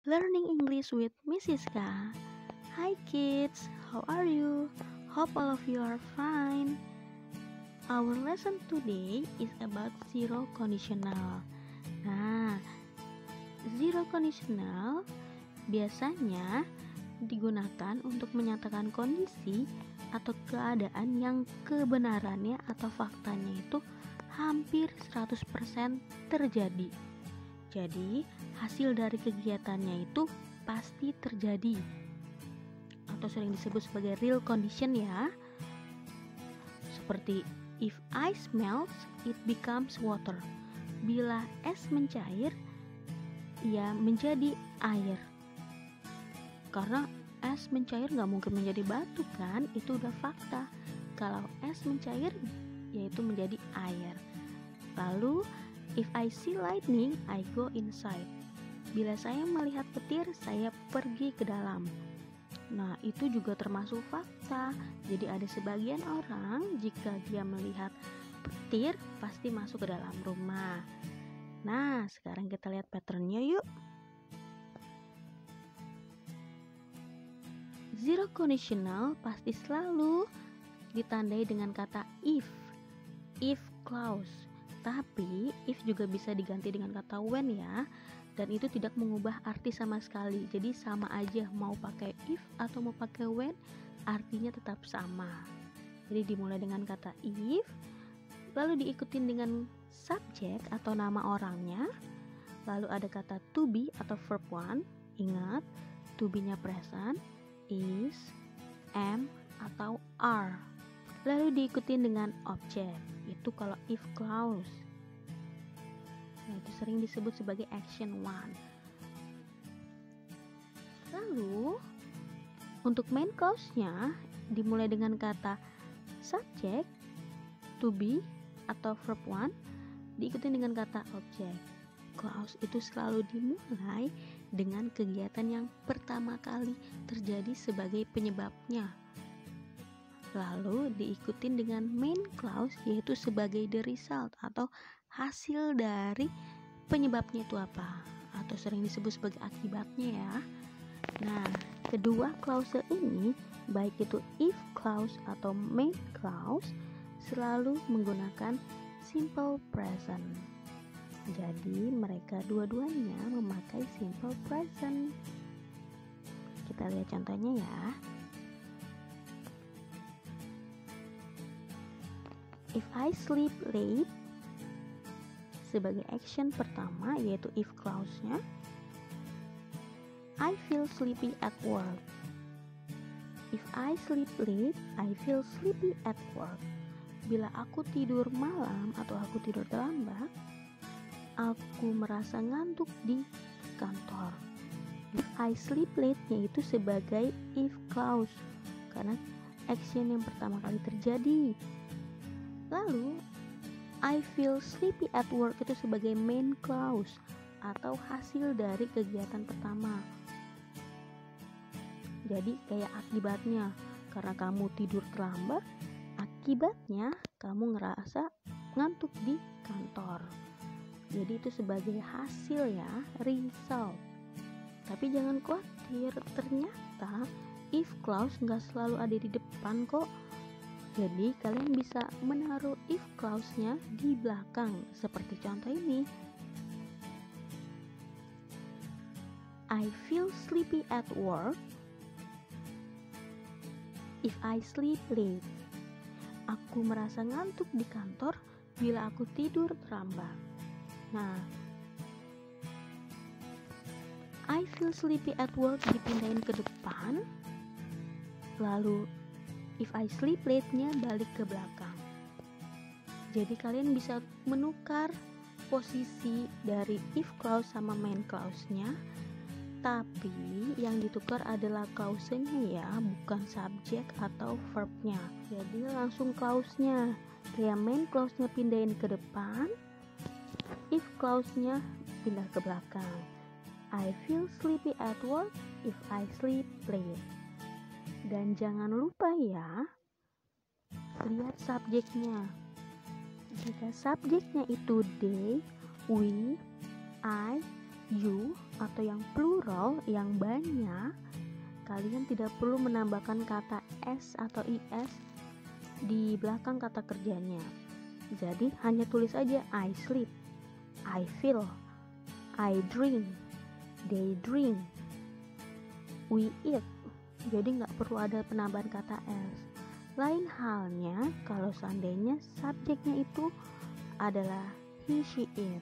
Learning English with Mrs. K. Hi kids, how are you? Hope all of you are fine. Our lesson today is about zero conditional. Nah, zero conditional biasanya digunakan untuk menyatakan kondisi atau keadaan yang kebenarannya atau faktanya itu hampir 100% terjadi. Jadi, hasil dari kegiatannya itu pasti terjadi atau sering disebut sebagai real condition ya. Seperti if ice melts, it becomes water. Bila es mencair, ia menjadi air. Karena es mencair nggak mungkin menjadi batu kan, itu udah fakta. Kalau es mencair, yaitu menjadi air. Lalu, if I see lightning, I go inside. Bila saya melihat petir, saya pergi ke dalam. Nah, itu juga termasuk fakta. Jadi ada sebagian orang jika dia melihat petir, pasti masuk ke dalam rumah. Nah, sekarang kita lihat patternnya yuk. Zero conditional pasti selalu ditandai dengan kata if clause. Tapi if juga bisa diganti dengan kata when ya, dan itu tidak mengubah arti sama sekali. Jadi sama aja mau pakai if atau mau pakai when, artinya tetap sama. Jadi dimulai dengan kata if, lalu diikutin dengan subjek atau nama orangnya, lalu ada kata to be atau verb one. Ingat, to be nya present, is, am, atau are. Lalu diikutin dengan objek, itu kalau if clause. Nah, itu sering disebut sebagai action one. Lalu untuk main clause-nya dimulai dengan kata subject, to be, atau verb one, diikuti dengan kata objek. Clause itu selalu dimulai dengan kegiatan yang pertama kali terjadi sebagai penyebabnya. Lalu diikutin dengan main clause, yaitu sebagai the result atau hasil dari penyebabnya itu apa, atau sering disebut sebagai akibatnya ya. Nah, kedua clause ini, baik itu if clause atau main clause, selalu menggunakan simple present. Jadi mereka dua-duanya memakai simple present. Kita lihat contohnya ya. If I sleep late, sebagai action pertama yaitu if clause-nya, I feel sleepy at work. If I sleep late, I feel sleepy at work. Bila aku tidur malam atau aku tidur terlambat, aku merasa ngantuk di kantor. If I sleep late yaitu sebagai if clause karena action yang pertama kali terjadi. Lalu I feel sleepy at work itu sebagai main clause atau hasil dari kegiatan pertama. Jadi kayak akibatnya, karena kamu tidur terlambat, akibatnya kamu ngerasa ngantuk di kantor. Jadi itu sebagai hasil ya, result. Tapi jangan khawatir, ternyata if clause nggak selalu ada di depan kok. Jadi kalian bisa menaruh if clause-nya di belakang, seperti contoh ini. I feel sleepy at work if I sleep late. Aku merasa ngantuk di kantor bila aku tidur terlambat. Nah, I feel sleepy at work dipindahin ke depan, lalu if I sleep late-nya balik ke belakang. Jadi kalian bisa menukar posisi dari if clause sama main clause-nya, tapi yang ditukar adalah clause-nya ya, bukan subjek atau verb-nya. Jadi langsung clause-nya, kayak main clause-nya pindahin ke depan, if clause-nya pindah ke belakang. I feel sleepy at work if I sleep late. Dan jangan lupa ya, lihat subjeknya. Jika subjeknya itu they, we, I, you atau yang plural, yang banyak, kalian tidak perlu menambahkan kata s atau is di belakang kata kerjanya. Jadi hanya tulis aja I sleep, I feel, I drink, they drink, we eat. Jadi nggak perlu ada penambahan kata s. Lain halnya kalau seandainya subjeknya itu adalah he, she, it.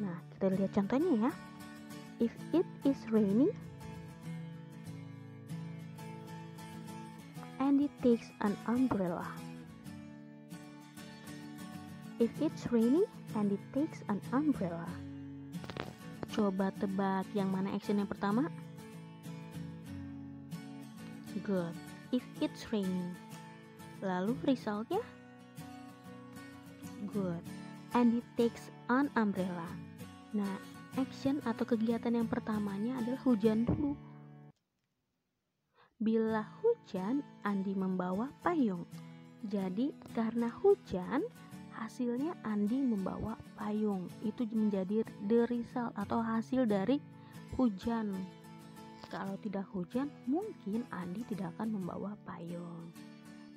Nah, kita lihat contohnya ya. If it is rainy, Andy takes an umbrella. If it's rainy, Andy takes an umbrella. Coba tebak yang mana action yang pertama? Good. If it's raining. Lalu resultnya? Good. Andy takes an umbrella. Nah, action atau kegiatan yang pertamanya adalah hujan dulu. Bila hujan, Andy membawa payung. Jadi karena hujan, hasilnya Andy membawa payung. Itu menjadi the result atau hasil dari hujan. Kalau tidak hujan, mungkin Andy tidak akan membawa payung.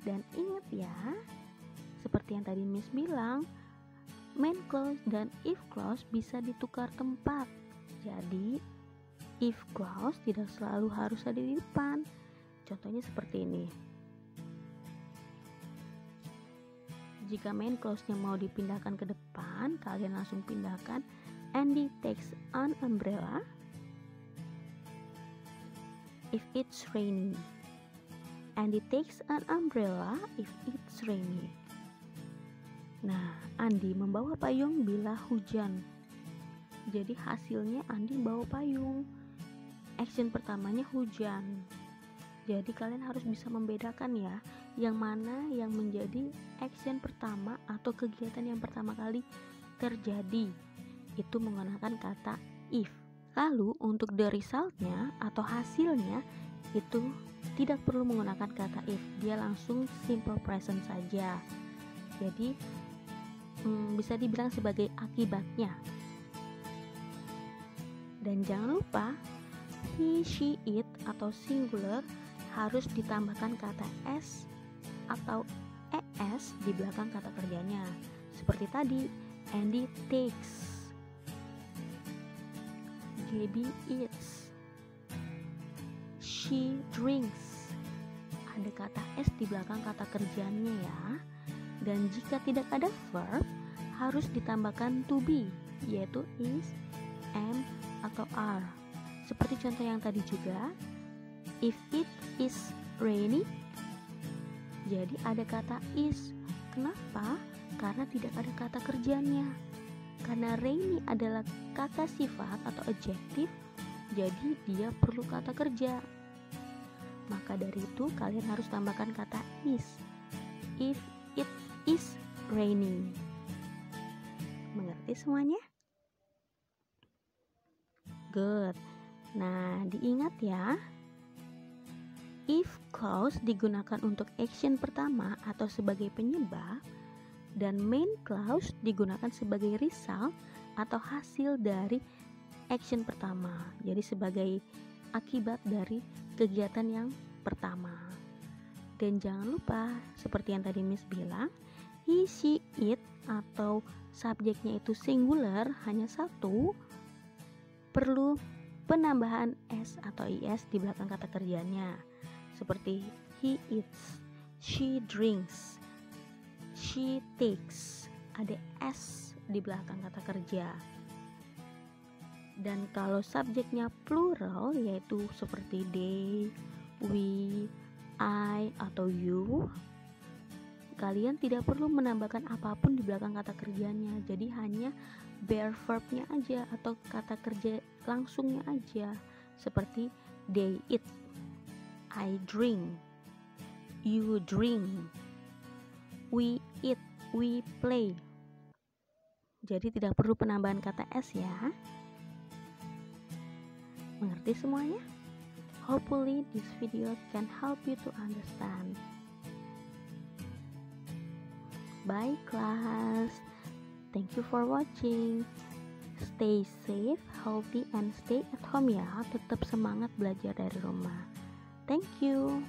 Dan ingat ya, seperti yang tadi Miss bilang, main clause dan if clause bisa ditukar tempat. Jadi, if clause tidak selalu harus ada di depan. Contohnya seperti ini. Jika main clause-nya mau dipindahkan ke depan, kalian langsung pindahkan Andy takes an umbrella if it's raining. Andy takes an umbrella if it's raining. Nah, Andy membawa payung bila hujan. Jadi hasilnya Andy bawa payung. Action pertamanya hujan. Jadi kalian harus bisa membedakan ya, yang mana yang menjadi action pertama atau kegiatan yang pertama kali terjadi. Itu menggunakan kata if. Lalu untuk the resultnya atau hasilnya itu tidak perlu menggunakan kata if, dia langsung simple present saja. Jadi bisa dibilang sebagai akibatnya. Dan jangan lupa he, she, it atau singular harus ditambahkan kata s atau es di belakang kata kerjanya. Seperti tadi, Andy takes, JB eats, she drinks. Ada kata s di belakang kata kerjanya ya. Dan jika tidak ada verb, harus ditambahkan to be, yaitu is, am, atau are. Seperti contoh yang tadi juga, if it is rainy, jadi ada kata is. Kenapa? Karena tidak ada kata kerjanya. Karena rainy adalah kata sifat atau adjektif, jadi dia perlu kata kerja. Maka dari itu kalian harus tambahkan kata is. If it is raining. Mengerti semuanya? Good. Nah, diingat ya. If clause digunakan untuk action pertama atau sebagai penyebab, dan main clause digunakan sebagai result atau hasil dari action pertama. Jadi sebagai akibat dari kegiatan yang pertama. Dan jangan lupa, seperti yang tadi Miss bilang, he, she, it atau subjeknya itu singular hanya satu, perlu penambahan s atau is di belakang kata kerjanya. Seperti he eats, she drinks, she takes, ada s di belakang kata kerja. Dan kalau subjeknya plural, yaitu seperti they, we, I, atau you, kalian tidak perlu menambahkan apapun di belakang kata kerjanya. Jadi hanya bare verbnya aja atau kata kerja langsungnya aja. Seperti they eat, I drink, you drink, we eat, we play. Jadi tidak perlu penambahan kata s ya. Mengerti semuanya? Hopefully this video can help you to understand. Bye class. Thank you for watching. Stay safe, healthy, and stay at home ya. Tetap semangat belajar dari rumah. Thank you.